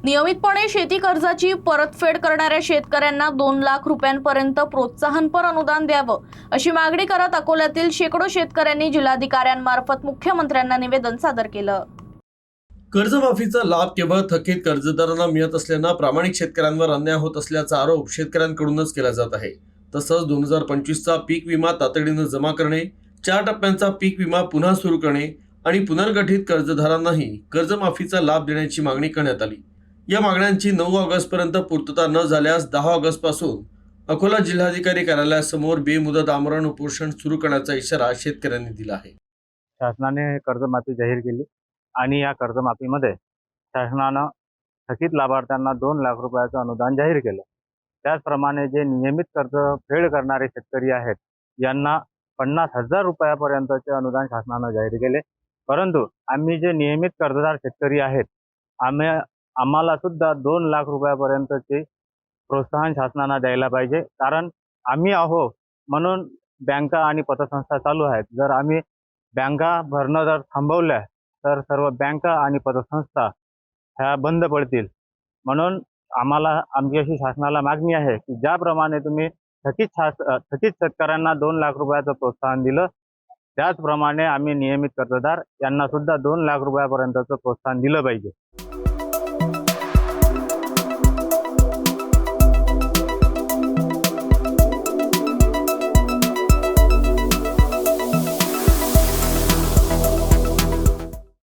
नियमितपणे शेती कर्जाची परतफेड करणाऱ्या शेतकऱ्यांना 2 लाख रुपयांपर्यंत प्रोत्साहनपर अनुदान द्यावं अशी मागणी करत अकोल्यातील शेकडो शेतकऱ्यांनी जिल्हाधिकाऱ्यांमार्फत मुख्यमंत्र्यांना निवेदन सादर केलं। कर्जमाफीचा लाभ केवळ थकीत कर्जदारांना मिळत असल्यानं प्रामाणिक शेतकऱ्यांवर अन्याय होत असल्याचा आरोप शेतकऱ्यांकडूनच केला जात आहे। तसंच 2025चा पीक विमा तातडीनं जमा करणे, 4 टप्प्यांचा पीक विमा पुन्हा सुरू करणे आणि पुनर्गठित कर्जदारांनाही कर्जमाफीचा लाभ देण्याची मागणी करण्यात आली। या मागण्यांची 9 ऑगस्टपर्यंत पूर्तता न झाल्यास 10 ऑगस्टपासून अकोला जिल्हाधिकारी कार्यालयासमोर बेमुदत आमरण उपोषण सुरू करण्याचा इशारा शेतकऱ्यांनी दिला आहे। शासनाने कर्जमाफी जाहीर केली आणि या कर्जमाफीमध्ये शासनानं थकीत लाभार्थ्यांना 2 लाख रुपयाचं अनुदान जाहीर केलं। त्याचप्रमाणे जे नियमित कर्ज फेड करणारे शेतकरी आहेत यांना 50,000 रुपयापर्यंतचे अनुदान शासनानं जाहीर केले। परंतु आम्ही जे नियमित कर्जदार शेतकरी आहेत आम्हाला सुद्धा 2 लाख रुपयापर्यंतचे प्रोत्साहन शासनानं द्यायला पाहिजे, कारण आम्ही आहो म्हणून बँका आणि पतसंस्था चालू आहेत। जर आम्ही बँका भरणं जर थांबवल्या तर सर्व बँका आणि पतसंस्था ह्या बंद पडतील। म्हणून आमची अशी शासनाला मागणी आहे की ज्याप्रमाणे तुम्ही थकीत शेतकऱ्यांना 2 लाख रुपयाचं प्रोत्साहन दिलं, त्याचप्रमाणे आम्ही नियमित कर्जदार यांना सुद्धा 2 लाख रुपयापर्यंतचं प्रोत्साहन दिलं पाहिजे।